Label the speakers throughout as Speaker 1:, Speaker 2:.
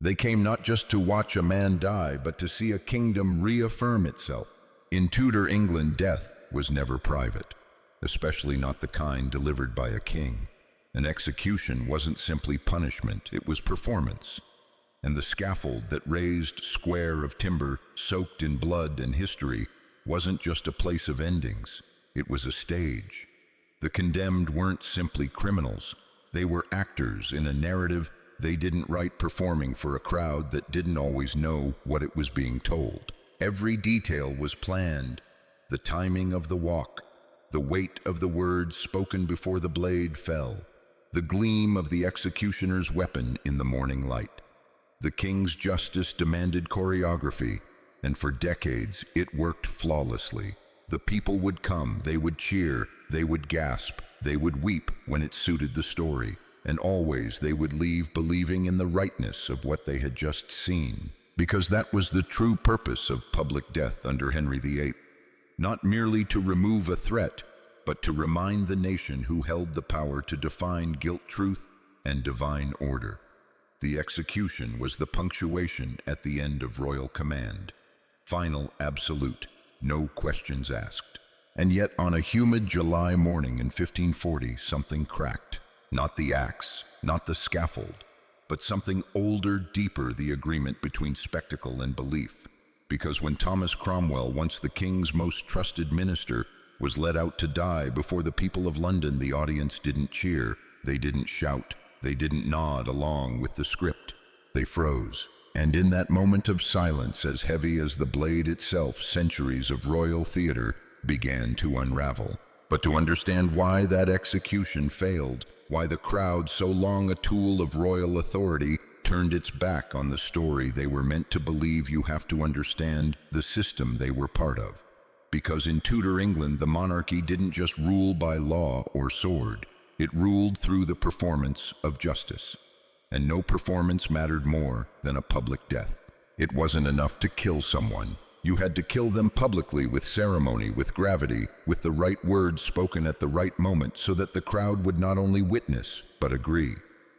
Speaker 1: They came not just to watch a man die, but to see a kingdom reaffirm itself. In Tudor England, death was never private, especially not the kind delivered by a king. An execution wasn't simply punishment, it was performance. And the scaffold, that raised square of timber soaked in blood and history, wasn't just a place of endings, it was a stage. The condemned weren't simply criminals, they were actors in a narrative they didn't write, performing for a crowd that didn't always know what it was being told. Every detail was planned: the timing of the walk, the weight of the words spoken before the blade fell, the gleam of the executioner's weapon in the morning light. The king's justice demanded choreography, and for decades it worked flawlessly. The people would come, they would cheer, they would gasp, they would weep when it suited the story, and always they would leave believing in the rightness of what they had just seen. Because that was the true purpose of public death under Henry VIII. Not merely to remove a threat, but to remind the nation who held the power to define guilt, truth, and divine order. The execution was the punctuation at the end of royal command. Final, absolute, no questions asked. And yet on a humid July morning in 1540, something cracked. Not the axe, not the scaffold, but something older, deeper: the agreement between spectacle and belief. Because when Thomas Cromwell, once the king's most trusted minister, was led out to die before the people of London, the audience didn't cheer, they didn't shout, they didn't nod along with the script. They froze. And in that moment of silence, as heavy as the blade itself, centuries of royal theater began to unravel. But to understand why that execution failed, why the crowd, so long a tool of royal authority, turned its back on the story they were meant to believe, you have to understand the system they were part of. Because in Tudor England, the monarchy didn't just rule by law or sword, it ruled through the performance of justice. And no performance mattered more than a public death. It wasn't enough to kill someone. You had to kill them publicly, with ceremony, with gravity, with the right words spoken at the right moment, so that the crowd would not only witness, but agree.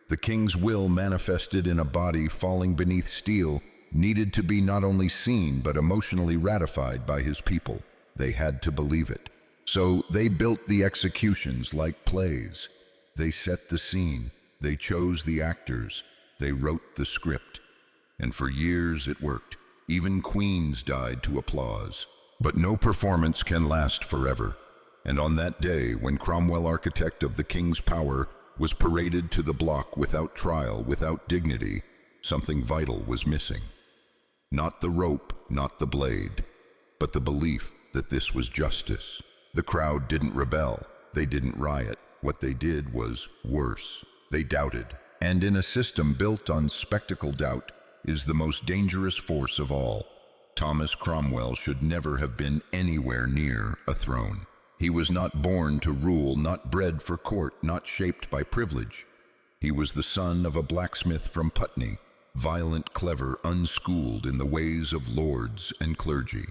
Speaker 1: The king's will, manifested in a body falling beneath steel, needed to be not only seen, but emotionally ratified by his people. They had to believe it. So they built the executions like plays. They set the scene. They chose the actors. They wrote the script. And for years it worked. Even queens died to applause. But no performance can last forever. And on that day, when Cromwell, architect of the king's power, was paraded to the block without trial, without dignity, something vital was missing. Not the rope, not the blade, but the belief that this was justice. The crowd didn't rebel. They didn't riot. What they did was worse. They doubted. And in a system built on spectacle, doubt is the most dangerous force of all. Thomas Cromwell should never have been anywhere near a throne. He was not born to rule, not bred for court, not shaped by privilege. He was the son of a blacksmith from Putney, violent, clever, unschooled in the ways of lords and clergy.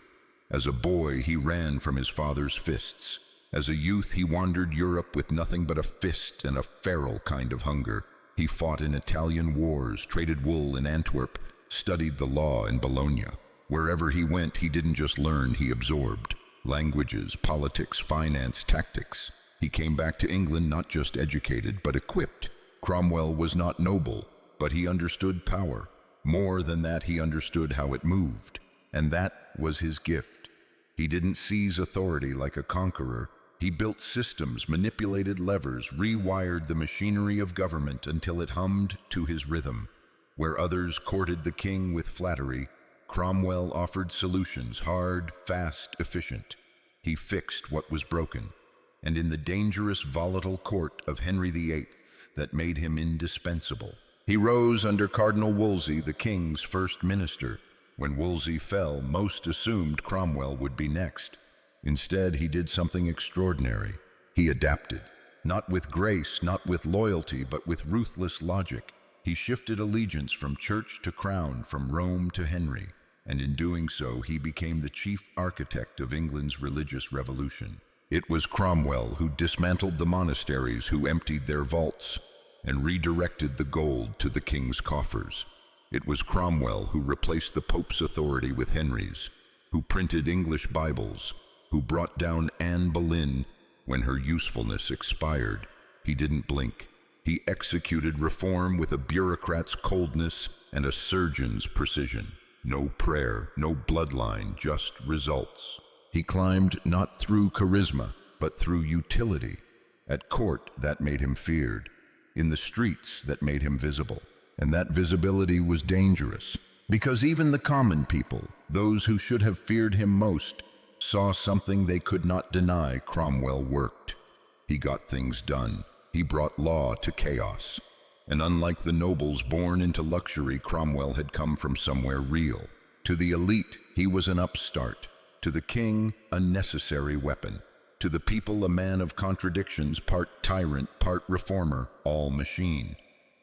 Speaker 1: As a boy, he ran from his father's fists. As a youth, he wandered Europe with nothing but a fist and a feral kind of hunger. He fought in Italian wars, traded wool in Antwerp, studied the law in Bologna. Wherever he went, he didn't just learn, he absorbed. Languages, politics, finance, tactics. He came back to England not just educated, but equipped. Cromwell was not noble, but he understood power. More than that, he understood how it moved. And that was his gift. He didn't seize authority like a conqueror. He built systems, manipulated levers, rewired the machinery of government until it hummed to his rhythm. Where others courted the king with flattery, Cromwell offered solutions, hard, fast, efficient. He fixed what was broken. And in the dangerous, volatile court of Henry VIII, that made him indispensable. He rose under Cardinal Wolsey, the king's first minister. When Wolsey fell, most assumed Cromwell would be next. Instead, he did something extraordinary. He adapted. Not with grace, not with loyalty, but with ruthless logic. He shifted allegiance from church to crown, from Rome to Henry. And in doing so, he became the chief architect of England's religious revolution. It was Cromwell who dismantled the monasteries, who emptied their vaults, and redirected the gold to the king's coffers. It was Cromwell who replaced the Pope's authority with Henry's, who printed English Bibles, who brought down Anne Boleyn when her usefulness expired. He didn't blink. He executed reform with a bureaucrat's coldness and a surgeon's precision. No prayer, no bloodline, just results. He climbed not through charisma, but through utility. At court, that made him feared. In the streets, that made him visible. And that visibility was dangerous, because even the common people, those who should have feared him most, saw something they could not deny. Cromwell worked. He got things done. He brought law to chaos. And unlike the nobles born into luxury, Cromwell had come from somewhere real. To the elite, he was an upstart. To the king, a necessary weapon. To the people, a man of contradictions, part tyrant, part reformer, all machine.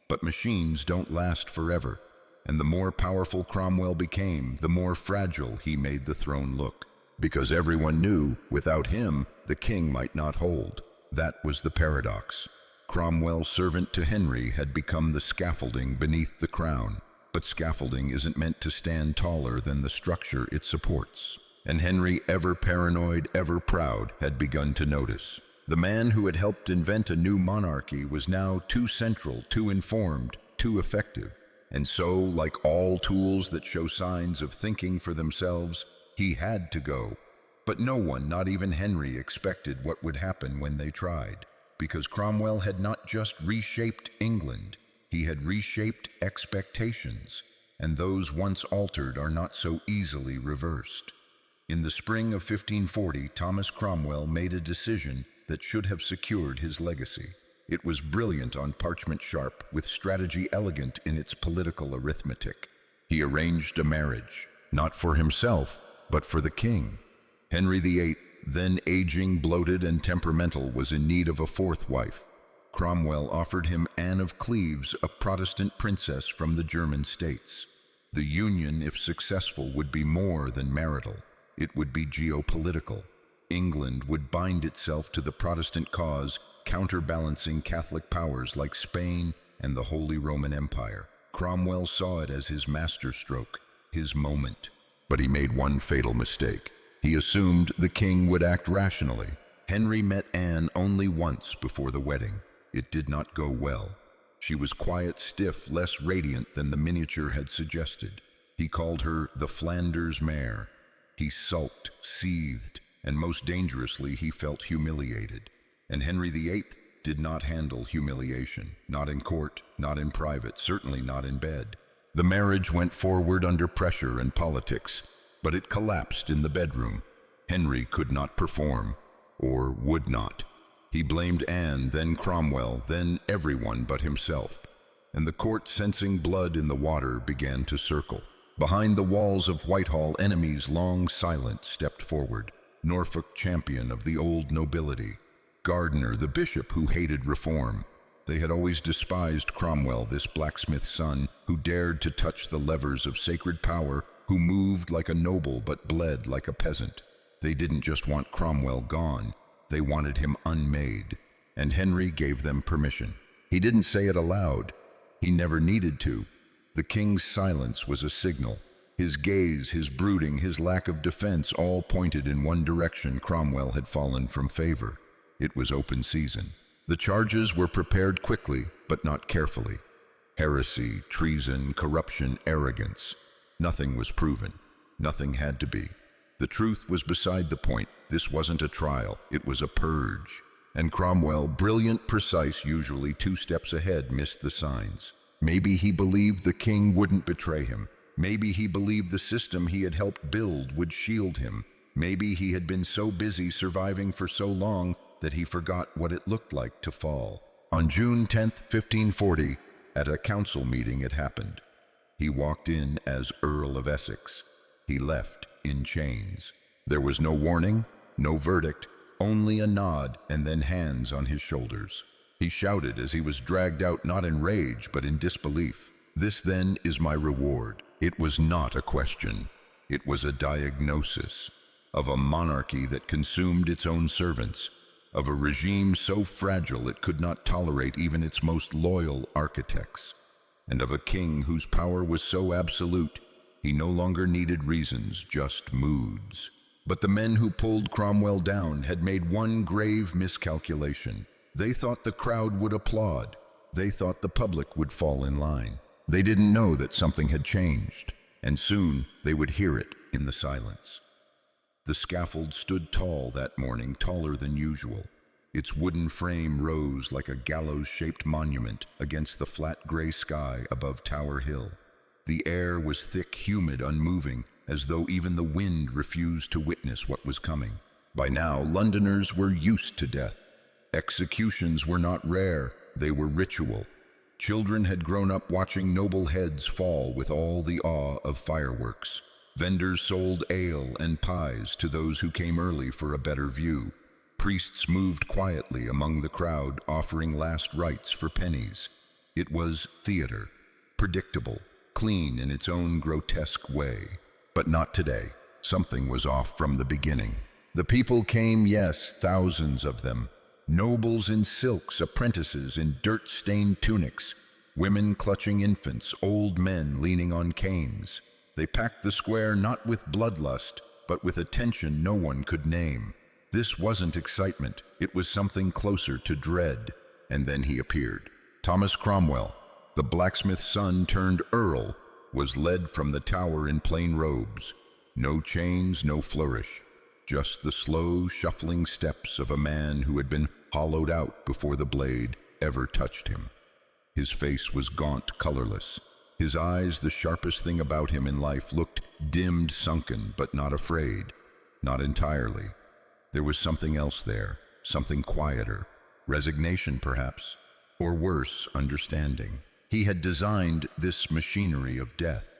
Speaker 1: But machines don't last forever, and the more powerful Cromwell became, the more fragile he made the throne look. Because everyone knew, without him, the king might not hold. That was the paradox. Cromwell's servant to Henry had become the scaffolding beneath the crown. But scaffolding isn't meant to stand taller than the structure it supports. And Henry, ever paranoid, ever proud, had begun to notice. The man who had helped invent a new monarchy was now too central, too informed, too effective. And so, like all tools that show signs of thinking for themselves, he had to go. But no one, not even Henry, expected what would happen when they tried. Because Cromwell had not just reshaped England, he had reshaped expectations. And those once altered are not so easily reversed. In the spring of 1540, Thomas Cromwell made a decision that should have secured his legacy. It was brilliant on parchment sharp, with strategy elegant in its political arithmetic. He arranged a marriage, not for himself, but for the king. Henry VIII, then aging, bloated, and temperamental, was in need of a fourth wife. Cromwell offered him Anne of Cleves, a Protestant princess from the German states. The union, if successful, would be more than marital. It would be geopolitical. England would bind itself to the Protestant cause, counterbalancing Catholic powers like Spain and the Holy Roman Empire. Cromwell saw it as his masterstroke, his moment. But he made one fatal mistake. He assumed the king would act rationally. Henry met Anne only once before the wedding. It did not go well. She was quiet, stiff, less radiant than the miniature had suggested. He called her the Flanders mare. He sulked, seethed, and most dangerously, he felt humiliated. And Henry VIII did not handle humiliation, not in court, not in private, certainly not in bed. The marriage went forward under pressure and politics, but it collapsed in the bedroom. Henry could not perform, or would not. He blamed Anne, then Cromwell, then everyone but himself. And the court, sensing blood in the water, began to circle. Behind the walls of Whitehall, enemies, long silent, stepped forward. Norfolk, champion of the old nobility. Gardiner, the bishop who hated reform. They had always despised Cromwell, this blacksmith's son, who dared to touch the levers of sacred power, who moved like a noble but bled like a peasant. They didn't just want Cromwell gone, they wanted him unmade. And Henry gave them permission. He didn't say it aloud. He never needed to. The king's silence was a signal. His gaze, his brooding, his lack of defense all pointed in one direction. Cromwell had fallen from favor. It was open season. The charges were prepared quickly, but not carefully. Heresy, treason, corruption, arrogance. Nothing was proven. Nothing had to be. The truth was beside the point. This wasn't a trial. It was a purge. And Cromwell, brilliant, precise, usually 2 steps ahead, missed the signs. Maybe he believed the king wouldn't betray him. Maybe he believed the system he had helped build would shield him. Maybe he had been so busy surviving for so long that he forgot what it looked like to fall. On June 10th, 1540, at a council meeting it happened. He walked in as Earl of Essex. He left in chains. There was no warning, no verdict, only a nod and then hands on his shoulders. He shouted as he was dragged out, not in rage, but in disbelief. "This, then, is my reward." It was not a question. It was a diagnosis of a monarchy that consumed its own servants, of a regime so fragile it could not tolerate even its most loyal architects. and of a king whose power was so absolute, he no longer needed reasons, just moods. But the men who pulled Cromwell down had made one grave miscalculation. They thought the crowd would applaud. They thought the public would fall in line. They didn't know that something had changed, and soon they would hear it in the silence. The scaffold stood tall that morning, taller than usual. Its wooden frame rose like a gallows-shaped monument against the flat gray sky above Tower Hill. The air was thick, humid, unmoving, as though even the wind refused to witness what was coming. By now, Londoners were used to death. Executions were not rare, they were ritual. Children had grown up watching noble heads fall with all the awe of fireworks. Vendors sold ale and pies to those who came early for a better view. Priests moved quietly among the crowd, offering last rites for pennies. It was theater, predictable, clean in its own grotesque way. But not today. Something was off from the beginning. The people came, yes, thousands of them. Nobles in silks, apprentices in dirt-stained tunics, women clutching infants, old men leaning on canes. They packed the square not with bloodlust, but with a tension no one could name. This wasn't excitement, it was something closer to dread. And then he appeared. Thomas Cromwell, the blacksmith's son turned earl, was led from the tower in plain robes. No chains, no flourish. Just the slow, shuffling steps of a man who had been hollowed out before the blade ever touched him. His face was gaunt, colorless. His eyes, the sharpest thing about him in life, looked dimmed, sunken, but not afraid. Not entirely. There was something else there, something quieter. Resignation, perhaps. Or worse, understanding. He had designed this machinery of death.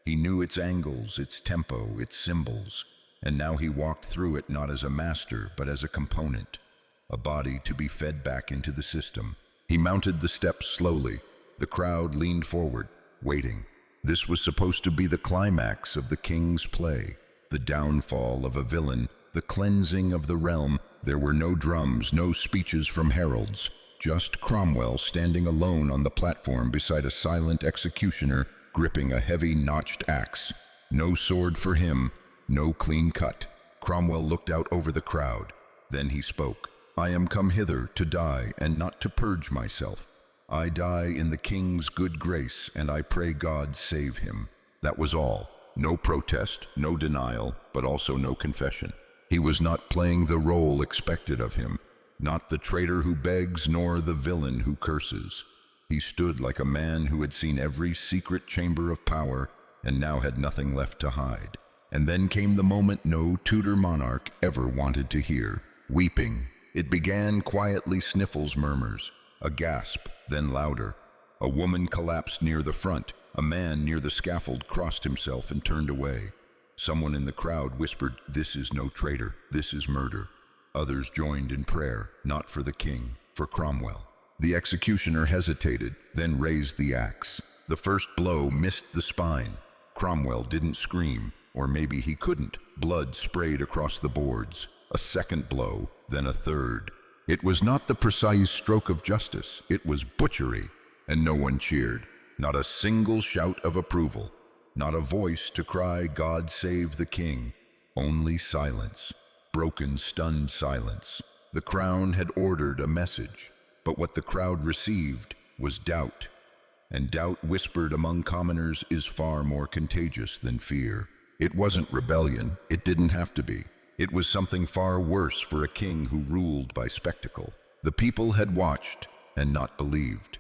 Speaker 1: He knew its angles, its tempo, its symbols, and now he walked through it not as a master, but as a component, a body to be fed back into the system. He mounted the steps slowly. The crowd leaned forward, waiting. This was supposed to be the climax of the king's play, the downfall of a villain, the cleansing of the realm. There were no drums, no speeches from heralds. Just Cromwell standing alone on the platform beside a silent executioner gripping a heavy notched axe. No sword for him, no clean cut. Cromwell looked out over the crowd. Then he spoke. "I am come hither to die and not to purge myself. I die in the king's good grace, and I pray God save him." That was all. No protest, no denial, but also no confession. He was not playing the role expected of him. Not the traitor who begs, nor the villain who curses. He stood like a man who had seen every secret chamber of power and now had nothing left to hide. And then came the moment no Tudor monarch ever wanted to hear. Weeping. It began quietly, sniffles, murmurs. A gasp, then louder. A woman collapsed near the front. A man near the scaffold crossed himself and turned away. Someone in the crowd whispered, "This is no traitor, this is murder." Others joined in prayer, not for the king, for Cromwell. The executioner hesitated, then raised the axe. The first blow missed the spine. Cromwell didn't scream, or maybe he couldn't. Blood sprayed across the boards. A second blow, then a third. It was not the precise stroke of justice, it was butchery, and no one cheered. Not a single shout of approval. Not a voice to cry, "God save the king." Only silence. Broken, stunned silence. The crown had ordered a message, but what the crowd received was doubt. And doubt whispered among commoners is far more contagious than fear. It wasn't rebellion, it didn't have to be. It was something far worse for a king who ruled by spectacle. The people had watched and not believed.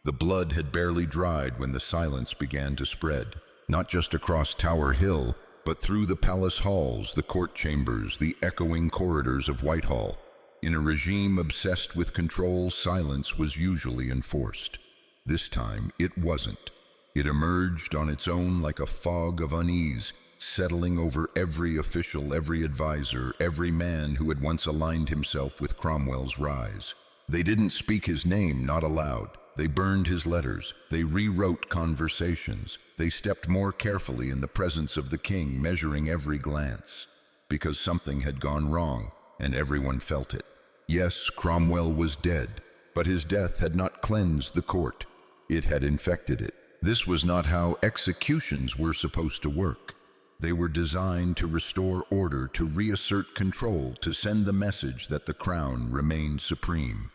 Speaker 1: The blood had barely dried when the silence began to spread, not just across Tower Hill, but through the palace halls, the court chambers, the echoing corridors of Whitehall. In a regime obsessed with control, silence was usually enforced. This time, it wasn't. It emerged on its own like a fog of unease, settling over every official, every advisor, every man who had once aligned himself with Cromwell's rise. They didn't speak his name, not aloud. They burned his letters. They rewrote conversations. They stepped more carefully in the presence of the king, measuring every glance. Because something had gone wrong, and everyone felt it. Yes, Cromwell was dead, but his death had not cleansed the court. It had infected it. This was not how executions were supposed to work. They were designed to restore order, to reassert control, to send the message that the crown remained supreme.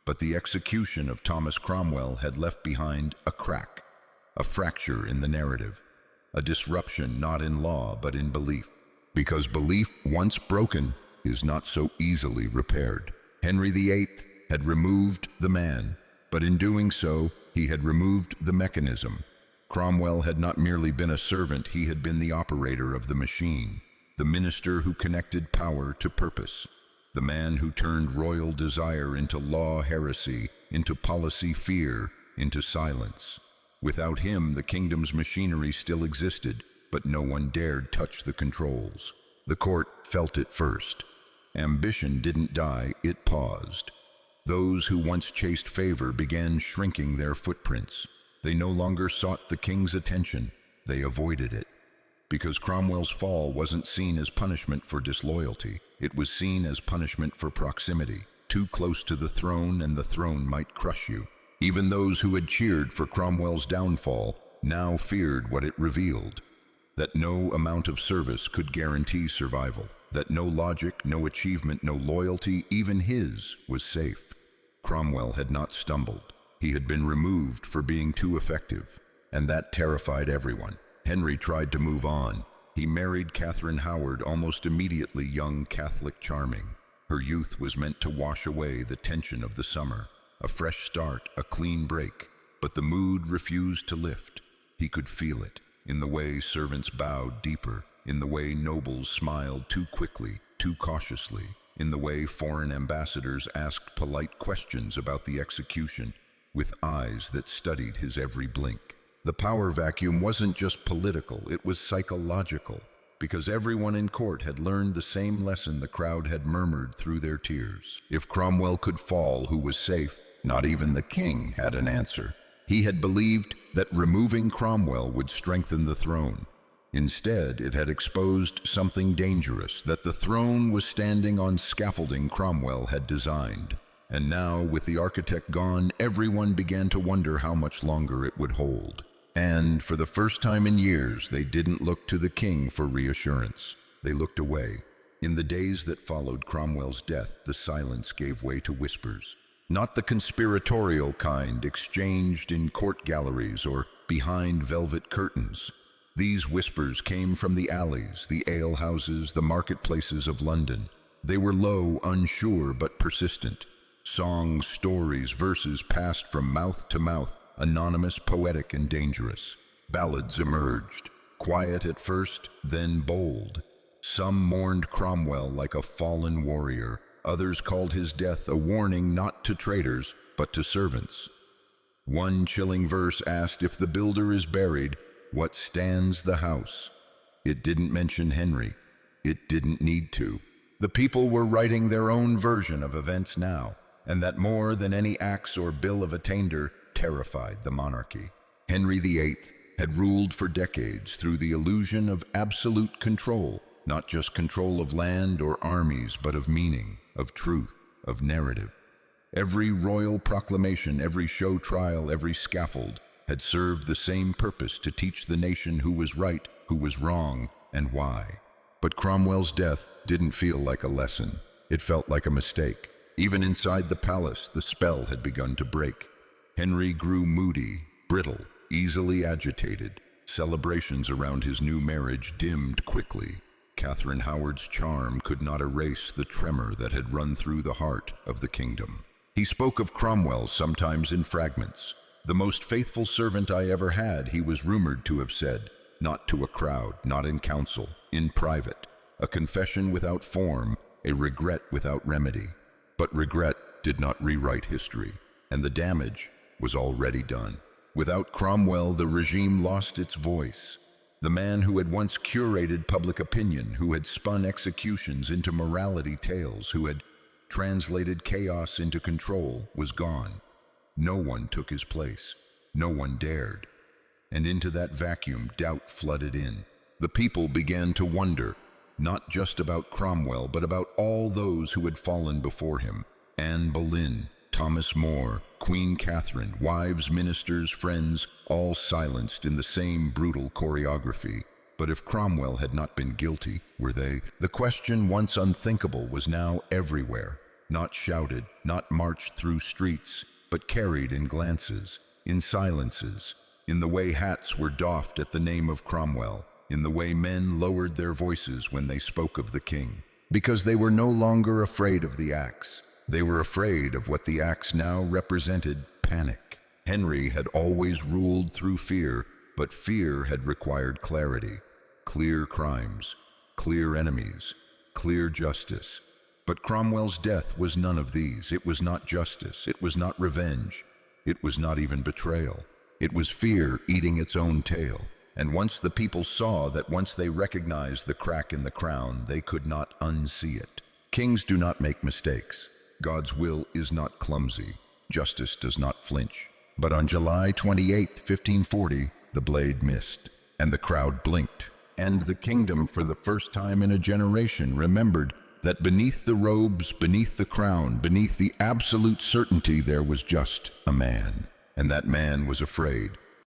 Speaker 1: But the execution of Thomas Cromwell had left behind a crack, a fracture in the narrative, a disruption not in law but in belief. Because belief, once broken, is not so easily repaired. Henry VIII had removed the man, but in doing so, he had removed the mechanism. Cromwell had not merely been a servant, he had been the operator of the machine, the minister who connected power to purpose, the man who turned royal desire into law heresy, into policy fear, into silence. Without him, the kingdom's machinery still existed, but no one dared touch the controls. The court felt it first. Ambition didn't die, it paused. Those who once chased favor began shrinking their footprints. They no longer sought the king's attention, they avoided it. Because Cromwell's fall wasn't seen as punishment for disloyalty, it was seen as punishment for proximity. Too close to the throne and the throne might crush you. Even those who had cheered for Cromwell's downfall now feared what it revealed. That no amount of service could guarantee survival. That no logic, no achievement, no loyalty, even his, was safe. Cromwell had not stumbled. He had been removed for being too effective, and that terrified everyone. Henry tried to move on. He married Catherine Howard, almost immediately young Catholic charming. Her youth was meant to wash away the tension of the summer. A fresh start, a clean break. But the mood refused to lift. He could feel it, in the way servants bowed deeper, in the way nobles smiled too quickly, too cautiously, in the way foreign ambassadors asked polite questions about the execution, with eyes that studied his every blink. The power vacuum wasn't just political, it was psychological, because everyone in court had learned the same lesson the crowd had murmured through their tears. If Cromwell could fall, who was safe? Not even the king had an answer. He had believed that removing Cromwell would strengthen the throne. Instead, it had exposed something dangerous, that the throne was standing on scaffolding Cromwell had designed. And now, with the architect gone, everyone began to wonder how much longer it would hold. And, for the first time in years, they didn't look to the king for reassurance. They looked away. In the days that followed Cromwell's death, the silence gave way to whispers. Not the conspiratorial kind exchanged in court galleries or behind velvet curtains. These whispers came from the alleys, the alehouses, the marketplaces of London. They were low, unsure, but persistent. Songs, stories, verses passed from mouth to mouth, anonymous, poetic, and dangerous. Ballads emerged, quiet at first, then bold. Some mourned Cromwell like a fallen warrior. Others called his death a warning not to traitors, but to servants. One chilling verse asked, if the builder is buried, what stands the house? It didn't mention Henry. It didn't need to. The people were writing their own version of events now, and that more than any axe or bill of attainder terrified the monarchy. Henry VIII had ruled for decades through the illusion of absolute control, not just control of land or armies, but of meaning, of truth, of narrative. Every royal proclamation, every show trial, every scaffold had served the same purpose, to teach the nation who was right, who was wrong, and why. But Cromwell's death didn't feel like a lesson. It felt like a mistake. Even inside the palace, the spell had begun to break. Henry grew moody, brittle, easily agitated. Celebrations around his new marriage dimmed quickly. Catherine Howard's charm could not erase the tremor that had run through the heart of the kingdom. He spoke of Cromwell sometimes in fragments. The most faithful servant I ever had, he was rumored to have said, not to a crowd, not in council, in private. A confession without form, a regret without remedy. But regret did not rewrite history, and the damage was already done. Without Cromwell, the regime lost its voice. The man who had once curated public opinion, who had spun executions into morality tales, who had translated chaos into control, was gone. No one took his place. No one dared. And into that vacuum, doubt flooded in. The people began to wonder, not just about Cromwell, but about all those who had fallen before him. Anne Boleyn, Thomas More, Queen Catherine, wives, ministers, friends, all silenced in the same brutal choreography. But if Cromwell had not been guilty, were they? The question, once unthinkable, was now everywhere. Not shouted, not marched through streets, but carried in glances, in silences, in the way hats were doffed at the name of Cromwell, in the way men lowered their voices when they spoke of the king. Because they were no longer afraid of the axe. They were afraid of what the axe now represented: panic. Henry had always ruled through fear, but fear had required clarity. Clear crimes, clear enemies, clear justice. But Cromwell's death was none of these. It was not justice. It was not revenge. It was not even betrayal. It was fear eating its own tail. And once the people saw that, once they recognized the crack in the crown, they could not unsee it. Kings do not make mistakes. God's will is not clumsy. Justice does not flinch. But on July 28, 1540, the blade missed, and the crowd blinked. And the kingdom, for the first time in a generation, remembered that beneath the robes, beneath the crown, beneath the absolute certainty, there was just a man. And that man was afraid.